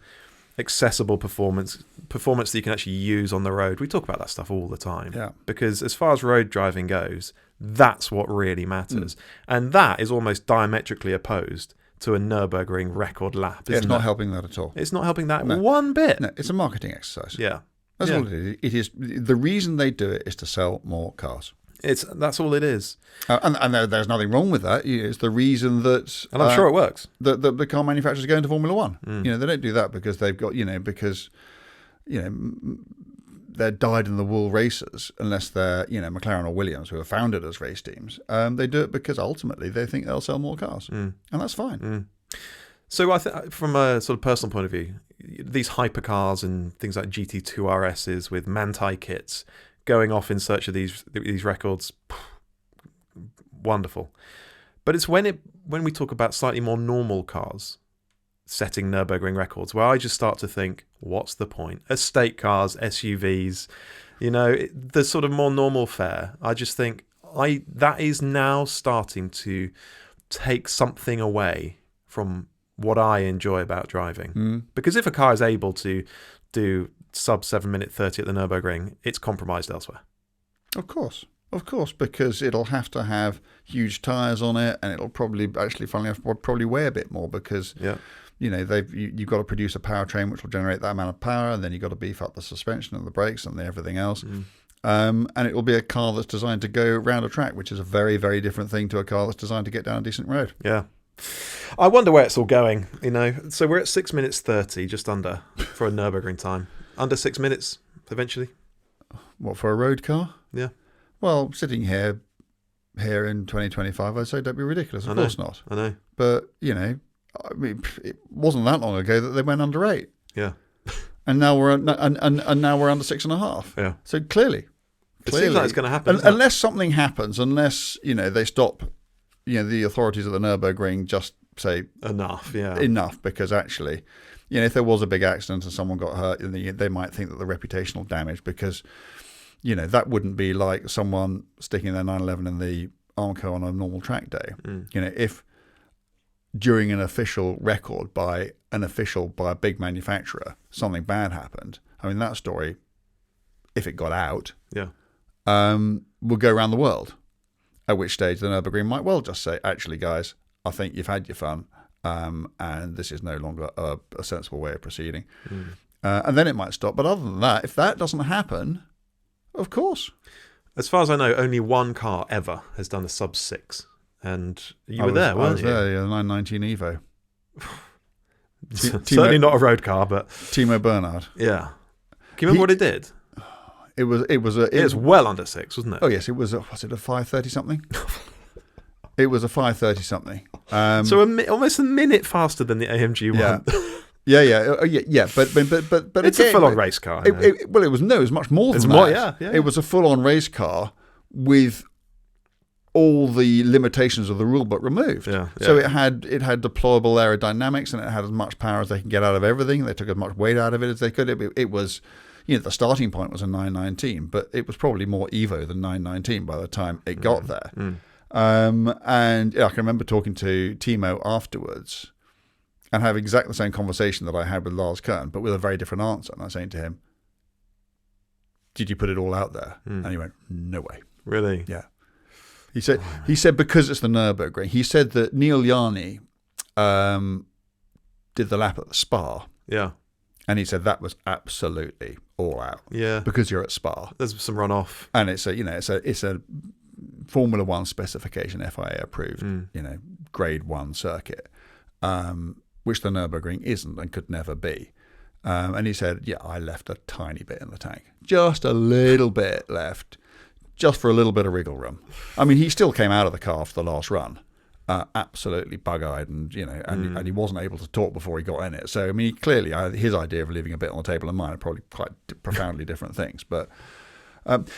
accessible performance that you can actually use on the road? We talk about that stuff all the time. Yeah. Because as far as road driving goes, that's what really matters. And that is almost diametrically opposed to a Nürburgring record lap. It's not helping that at all. It's not helping that one bit. No, it's a marketing exercise. Yeah. That's all it is. It is. The reason they do it is to sell more cars. That's all it is. And there's nothing wrong with that. It's the reason that... And I'm sure it works. The car manufacturers are going to Formula One. They don't do that because they've got, they're dyed-in-the-wool racers, unless they're, McLaren or Williams, who are founded as race teams. They do it because ultimately they think they'll sell more cars. And that's fine. So I think from a sort of personal point of view, these hypercars and things like GT2 RSs with Manti kits going off in search of these records, wonderful. But it's when we talk about slightly more normal cars setting Nürburgring records where I just start to think, what's the point? Estate cars, SUVs, the sort of more normal fare. I just think that is now starting to take something away from what I enjoy about driving. Because if a car is able to do sub 7 minute 30 at the Nürburgring, it's compromised elsewhere. Of course, because it'll have to have huge tyres on it, and it'll probably probably weigh a bit more because you've got to produce a powertrain which will generate that amount of power, and then you've got to beef up the suspension and the brakes and everything else. And it will be a car that's designed to go around a track, which is a very, very different thing to a car that's designed to get down a decent road. Yeah. I wonder where it's all going, So we're at 6 minutes 30, just under, for a Nürburgring time. Under 6 minutes, eventually. What, for a road car? Yeah. Well, sitting here in 2025, I'd say don't be ridiculous. Of course not. I know. But, I mean, it wasn't that long ago that they went under 8. Yeah. And now we're and now we're under 6.5. Yeah. So clearly, it seems like it's going to happen. Unless something happens, unless they stop. The authorities at the Nürburgring just say enough, because actually, if there was a big accident and someone got hurt, they might think that the reputational damage, because, that wouldn't be like someone sticking their 911 in the Armco on a normal track day. You know, if during an official record by a big manufacturer, something bad happened, I mean, that story, if it got out, would go around the world. At which stage the Nürburgring might well just say, actually, guys, I think you've had your fun, and this is no longer a sensible way of proceeding. And then it might stop. But other than that, if that doesn't happen, of course. As far as I know, only one car ever has done a sub 6. And you were there, weren't you? I was there, yeah, the 919 Evo. Certainly not a road car, but... Timo Bernhard. Yeah. Can you remember what it did? It was well under 6, wasn't it? Oh yes, it was. Was it a 530 something? It was a 530 something. So almost a minute faster than the AMG one. Yeah. But it's a full-on race car. It was much more than that. It was a full-on race car with all the limitations of the rule book removed. So it had deployable aerodynamics, and it had as much power as they could get out of everything. They took as much weight out of it as they could. It was. You know, the starting point was a 919, but it was probably more Evo than 919 by the time it got there. And I can remember talking to Timo afterwards and having exactly the same conversation that I had with Lars Kern, but with a very different answer. And I was saying to him, did you put it all out there? And he went, no way. Really? Yeah. He said because it's the Nürburgring. He said that Neil Yarni did the lap at the Spa. Yeah. And he said that was absolutely all out. Yeah. Because you're at Spa. There's some runoff. And it's a Formula One specification, FIA approved, grade 1 circuit, which the Nürburgring isn't and could never be. And he said, I left a tiny bit in the tank. Just a little bit left, just for a little bit of wriggle room. I mean, he still came out of the car for the last run. Absolutely bug-eyed, and he wasn't able to talk before he got in it. So I mean, clearly, his idea of leaving a bit on the table and mine are probably quite profoundly different things. But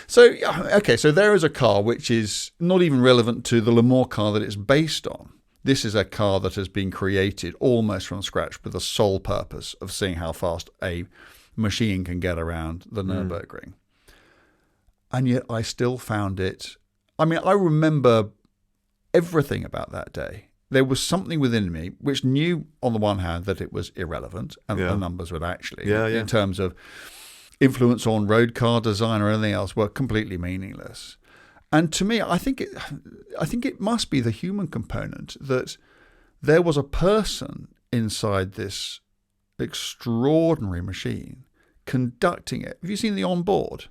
so there is a car which is not even relevant to the Le Mans car that it's based on. This is a car that has been created almost from scratch with the sole purpose of seeing how fast a machine can get around the Nürburgring. And yet, I still found it. I mean, I remember everything about that day. There was something within me which knew, on the one hand, that it was irrelevant, and the numbers would actually, in terms of influence on road car design or anything else, were completely meaningless. And to me, I think it must be the human component, that there was a person inside this extraordinary machine conducting it. Have you seen the onboard?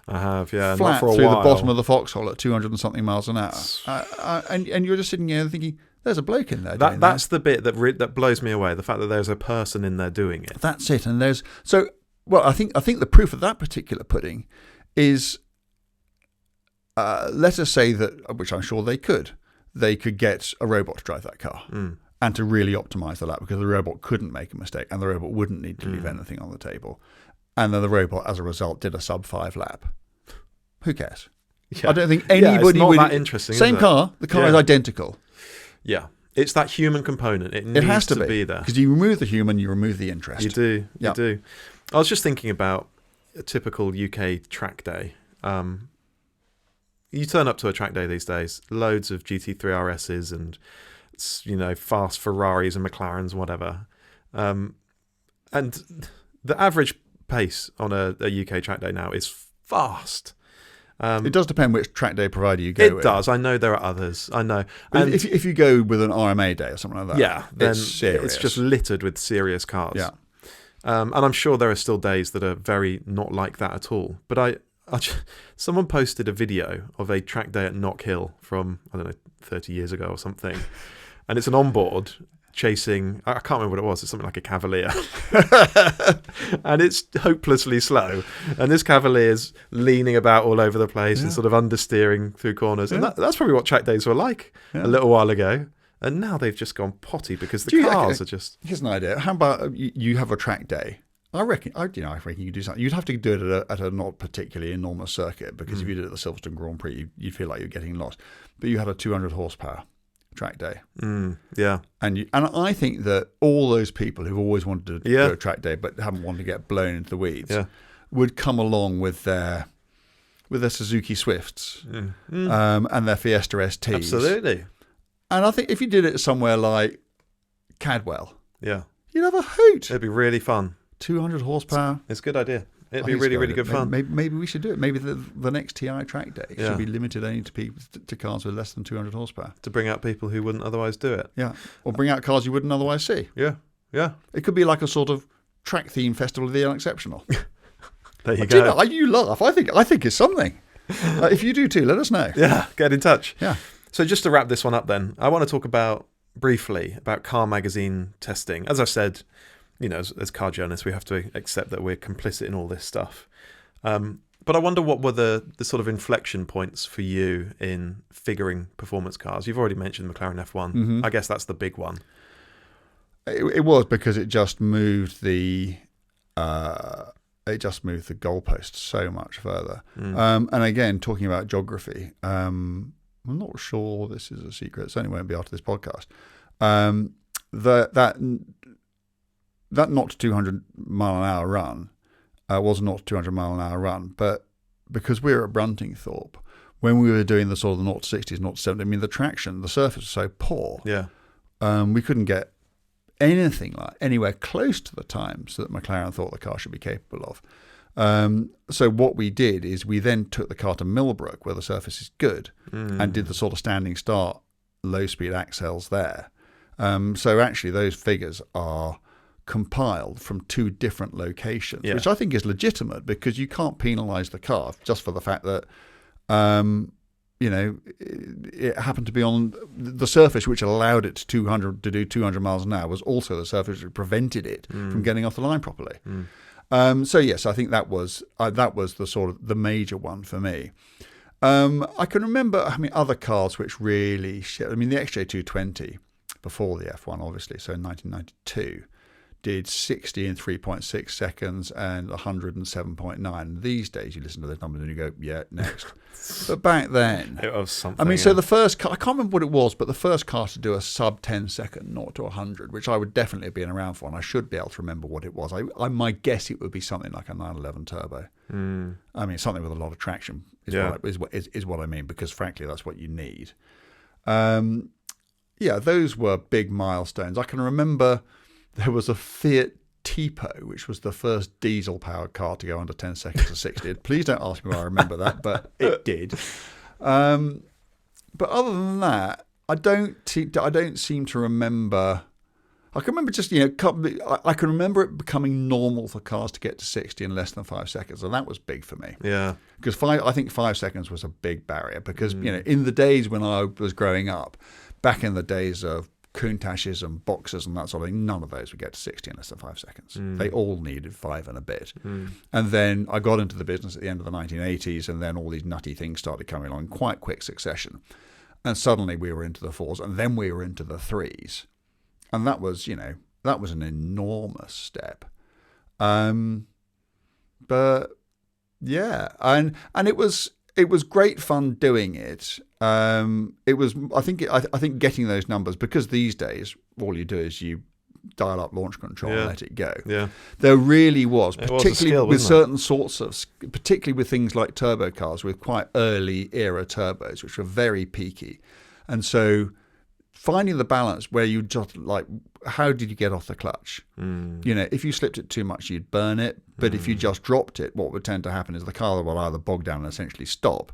I have, yeah. Flat not for a through while. the bottom of the foxhole at 200 and something miles an hour. And you're just sitting there thinking, there's a bloke in there. That's the bit that blows me away, the fact that there's a person in there doing it. That's it. And I think the proof of that particular pudding is, let us say that, which I'm sure they could get a robot to drive that car and to really optimize the lap, because the robot couldn't make a mistake and the robot wouldn't need to leave anything on the table. And then the robot, as a result, did a sub-5 lap. Who cares? Yeah. I don't think anybody it's not would. That interesting. Same car. The car is identical. Yeah, it's that human component. It has needs to be there, because you remove the human, you remove the interest. You do. You do. I was just thinking about a typical UK track day. You turn up to a track day these days, loads of GT3 RSs and fast Ferraris and McLarens, whatever. And the average pace on a UK track day now is fast. It does depend which track day provider you go with. It does. I know there are others. I know. And if you go with an RMA day or something like that, then it's serious. It's just littered with serious cars. Yeah. And I'm sure there are still days that are very not like that at all. But someone posted a video of a track day at Knock Hill from, 30 years ago or something. And it's an onboard chasing, I can't remember what it was, it's something like a Cavalier. And it's hopelessly slow. And this Cavalier's leaning about all over the place and sort of understeering through corners. And that's probably what track days were like a little while ago. And now they've just gone potty because the cars are just... Here's an idea. How about you have a track day? I reckon you do something. You'd have to do it at a not particularly enormous circuit, because if you did it at the Silverstone Grand Prix, you'd feel like you're getting lost. But you had a 200 horsepower track day. Yeah. And I think that all those people who've always wanted to do a track day but haven't wanted to get blown into the weeds would come along with their with their Suzuki Swifts and their Fiesta STs. Absolutely. And I think if you did it somewhere like Cadwell, Yeah. you'd have a hoot. It'd be really fun. 200 horsepower. It's a good idea. It'd be really, really good fun. Maybe we should do it. Maybe the next TI track day should be limited only to cars with less than 200 horsepower. To bring out people who wouldn't otherwise do it. Yeah. Or bring out cars you wouldn't otherwise see. Yeah. Yeah. It could be like a sort of track theme festival of the unexceptional. There you go. You know, you laugh. I think it's something. If you do too, let us know. Yeah. Get in touch. Yeah. So just to wrap this one up then, I want to talk briefly about car magazine testing. As I said, you know, as car journalists, we have to accept that we're complicit in all this stuff. But I wonder what were the sort of inflection points for you in figuring performance cars. You've already mentioned McLaren F1. Mm-hmm. I guess that's the big one. It was because it just moved the goalpost so much further. And again, talking about geography, I'm not sure this is a secret. It certainly won't be after this podcast. That not 200 mile an hour run was not 200 mile an hour run, but because we were at Bruntingthorpe, when we were doing the sort of the 0 to 60s, 0 to 70, I mean, the surface was so poor. Yeah. We couldn't get anything like anywhere close to the times that McLaren thought the car should be capable of. So what we did is we then took the car to Millbrook, where the surface is good, and did the sort of standing start low-speed accels there. So actually those figures are compiled from two different locations, which I think is legitimate because you can't penalise the car just for the fact that, it happened to be on the surface which allowed it to do 200 miles an hour was also the surface which prevented it from getting off the line properly. So yes, I think that was the sort of the major one for me. I can remember, other cars which really shit. The XJ220 before the F1, obviously, so in 1992, did 60 in 3.6 seconds and 107.9. These days, you listen to those numbers and you go, yeah, next. But back then, it was something. So the first car, I can't remember what it was, but the first car to do a sub 10 second 0 to 100, which I would definitely have been around for, and I should be able to remember what it was. I might guess it would be something like a 911 turbo. Something with a lot of traction is what I mean, because frankly, that's what you need. Those were big milestones. I can remember there was a Fiat Tipo, which was the first diesel-powered car to go under 10 seconds to 60. Please don't ask me why I remember that, but it did. But other than that, I don't seem to remember. I can remember I can remember it becoming normal for cars to get to 60 in less than 5 seconds, and that was big for me. Yeah, because I think 5 seconds was a big barrier. Because in the days when I was growing up, back in the days of Countaches and Boxers and that sort of thing, none of those would get to 60 in less than 5 seconds. They all needed 5 and a bit. And then I got into the business at the end of the 1980s, and then all these nutty things started coming along in quite quick succession. And suddenly we were into the 4s, and then we were into the 3s. And that was, that was an enormous step. But yeah, and it was great fun doing it. It was, I think getting those numbers, because these days all you do is you dial up launch control and let it go. Yeah, there really was, particularly with certain sorts of, particularly with things like turbo cars with quite early era turbos, which were very peaky, and so finding the balance where you just how did you get off the clutch? If you slipped it too much, you'd burn it. But if you just dropped it, what would tend to happen is the car will either bog down and essentially stop,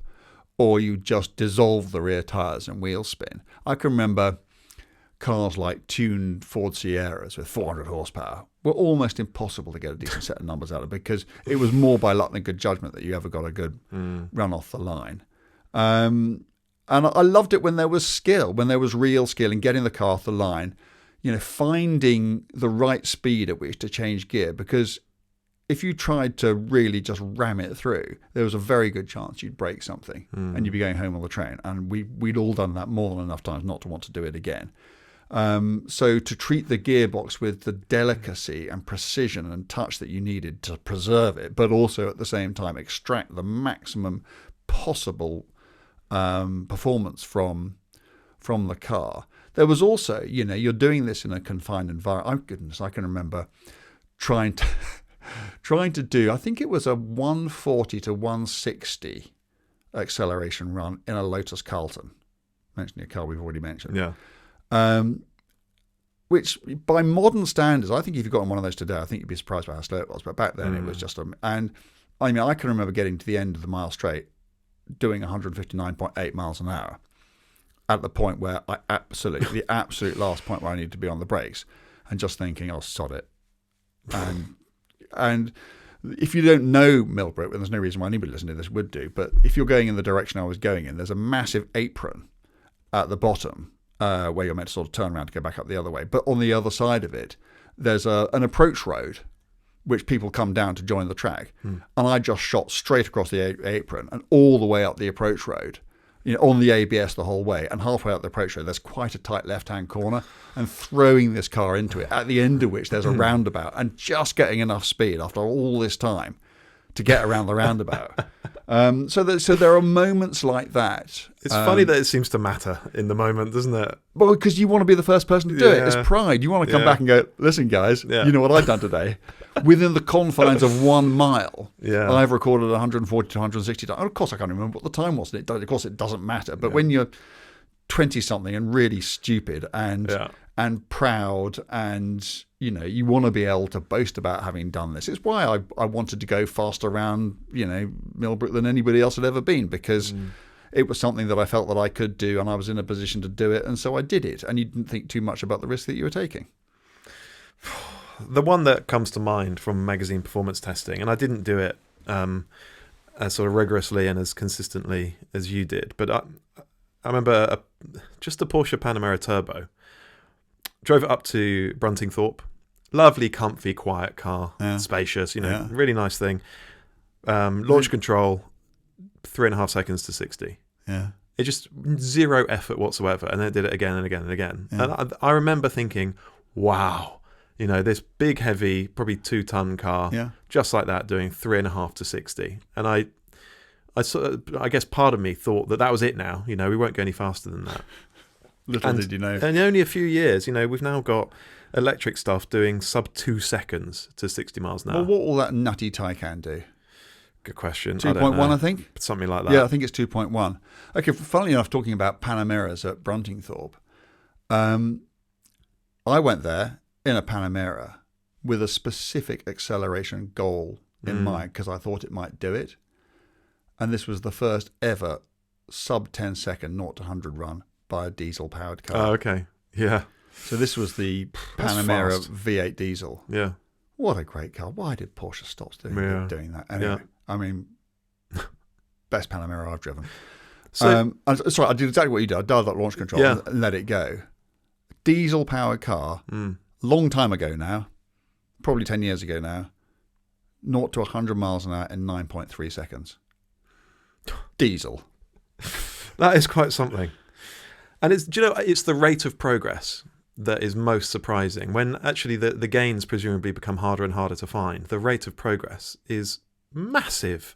or you just dissolve the rear tyres and wheel spin. I can remember cars like tuned Ford Sierras with 400 horsepower were almost impossible to get a decent set of numbers out of, because it was more by luck than good judgment that you ever got a good run off the line. And I loved it when there was skill, when there was real skill in getting the car off the line, finding the right speed at which to change gear, because if you tried to really just ram it through, there was a very good chance you'd break something and you'd be going home on the train. And we'd all done that more than enough times not to want to do it again. So to treat the gearbox with the delicacy and precision and touch that you needed to preserve it, but also at the same time extract the maximum possible performance from the car. There was also, you're doing this in a confined environment. Oh goodness, I can remember trying to do, I think it was a 140 to 160 acceleration run in a Lotus Carlton, mentioning a car we've already mentioned. Yeah. Which, by modern standards, I think if you got on one of those today, I think you'd be surprised by how slow it was. But back then, it was just and I mean, I can remember getting to the end of the mile straight, doing 159.8 miles an hour, at the point where the absolute last point where I needed to be on the brakes, and just thinking, "Oh, sod it." And if you don't know Millbrook, and there's no reason why anybody listening to this would do, but if you're going in the direction I was going in, there's a massive apron at the bottom. Where you're meant to sort of turn around to go back up the other way. But on the other side of it, there's an approach road, which people come down to join the track. And I just shot straight across the apron and all the way up the approach road, on the ABS the whole way. And halfway up the approach road, there's quite a tight left-hand corner, and throwing this car into it, at the end of which there's a roundabout, and just getting enough speed after all this time to get around the roundabout. So there are moments like that. It's funny that it seems to matter in the moment, doesn't it? Well, because you want to be the first person to do it. It's pride. You want to come back and go, listen, guys, you know what I've done today? Within the confines of 1 mile, I've recorded 140 to 160 times. Of course, I can't remember what the time was. Of course, it doesn't matter. But when you're 20-something and really stupid and proud, and you want to be able to boast about having done this. It's why I wanted to go faster around Millbrook than anybody else had ever been, because it was something that I felt that I could do, and I was in a position to do it, and so I did it. And you didn't think too much about the risk that you were taking. The one that comes to mind from magazine performance testing, and I didn't do it as sort of rigorously and as consistently as you did, but I remember just a Porsche Panamera Turbo. Drove it up to Bruntingthorpe. Lovely, comfy, quiet car. Spacious, really nice thing. Launch control, 3.5 seconds to 60. Yeah. It just zero effort whatsoever. And then it did it again and again and again. Yeah. And I remember thinking, wow, this big, heavy, probably 2-ton car, just like that, doing 3.5 to 60. And I guess part of me thought that was it now. We won't go any faster than that. Little did you know. And only a few years, we've now got electric stuff doing sub 2 seconds to 60 miles an hour. Well, what will that nutty Taycan do? Good question. 2.1, I think? Something like that. Yeah, I think it's 2.1. Okay, funnily enough, talking about Panameras at Bruntingthorpe, I went there in a Panamera with a specific acceleration goal in mind, because I thought it might do it. And this was the first ever sub 10 second 0 to 100 run by a diesel powered car. Oh, okay. Yeah. So this was the Panamera V8 diesel. Yeah. What a great car. Why did Porsche stop doing that? Anyway, I mean, best Panamera I've driven. So, sorry, I did exactly what you did. I dialed up launch control and let it go. Diesel powered car, long time ago now, probably 10 years ago now, 0 to 100 miles an hour in 9.3 seconds. Diesel. That is quite something. And it's the rate of progress that is most surprising. When actually the gains presumably become harder and harder to find, the rate of progress is massive,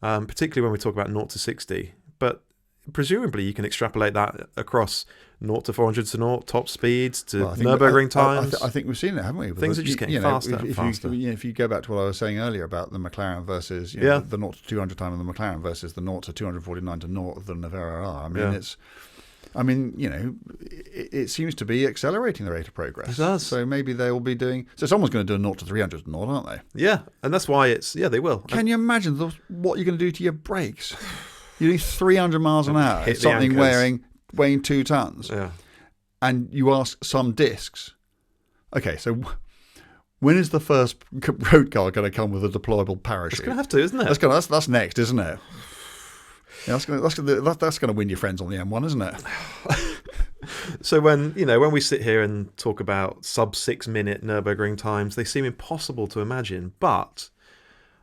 particularly when we talk about 0 to 60. But presumably you can extrapolate that across 0 to 400 to 0, top speeds to Nürburgring times. I think we've seen it, haven't we? Things are just getting faster and faster. If you go back to what I was saying earlier about the McLaren versus the 0 to 200 time of the McLaren versus the 0 to 249 to 0 of the Nevera R. It seems to be accelerating the rate of progress. It does. So maybe they will be doing... So someone's going to do a 0 to 300 to 0, aren't they? Yeah, and that's why they will. Can you imagine what you're going to do to your brakes? You're doing 300 miles an hour, something weighing 2 tons. Yeah. And you ask some discs, okay, so when is the first road car going to come with a deployable parachute? It's going to have to, isn't it? That's next, isn't it? Yeah, that's going to win your friends on the M1, isn't it? So when we sit here and talk about sub 6 minute Nürburgring times, they seem impossible to imagine, but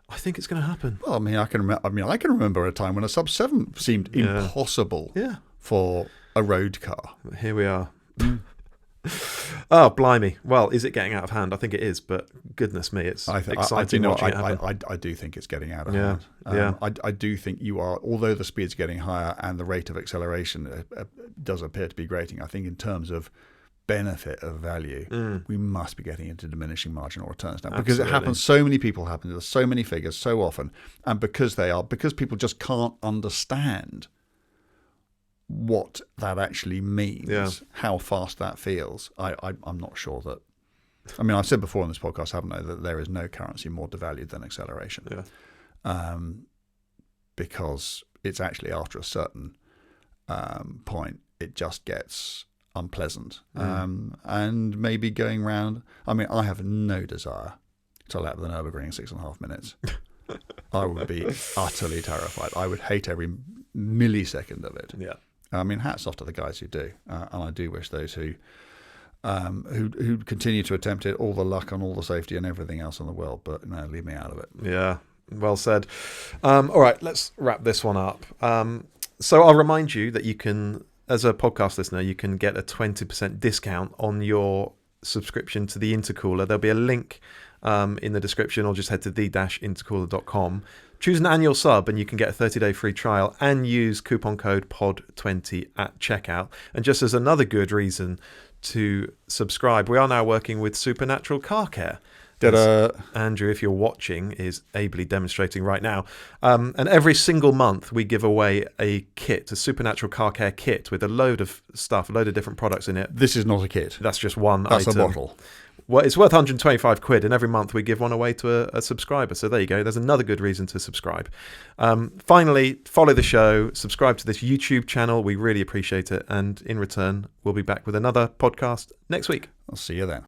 I think it's going to happen. Well, I can remember a time when a sub 7 seemed impossible for a road car. Here we are. Oh, blimey. Well, is it getting out of hand? I think it is, but goodness me, it's exciting watching it happen. I do think it's getting out of hand. I do think you are, although the speed's getting higher and the rate of acceleration does appear to be grating, I think in terms of benefit of value, we must be getting into diminishing marginal returns now, because Absolutely. it happens. So many people happen. There's so many figures so often, and because people just can't understand what that actually means, how fast that feels. I'm not sure that. I mean, I've said before on this podcast, haven't I, that there is no currency more devalued than acceleration. Yeah. Because it's actually after a certain point, it just gets unpleasant. And maybe going round. I mean, I have no desire to lap the Nürburgring in 6.5 minutes. I would be utterly terrified. I would hate every millisecond of it. Yeah. I mean, hats off to the guys who do, and I do wish those who continue to attempt it all the luck and all the safety and everything else in the world. But no, leave me out of it. Yeah, well said. All right, let's wrap this one up. So I'll remind you that you can, as a podcast listener, you can get a 20% discount on your subscription to the Intercooler. There'll be a link in the description, or just head to the-intercooler.com. Choose an annual sub and you can get a 30-day free trial and use coupon code POD20 at checkout. And just as another good reason to subscribe, we are now working with Supernatural Car Care. Andrew, if you're watching, is ably demonstrating right now. And every single month we give away a kit, a Supernatural Car Care kit with a load of stuff, a load of different products in it. This is not a kit. That's just one That's item. a bottle. Well, it's worth 125 quid, and every month we give one away to a subscriber. So there you go. There's another good reason to subscribe. Finally, follow the show, subscribe to this YouTube channel. We really appreciate it. And in return, we'll be back with another podcast next week. I'll see you then.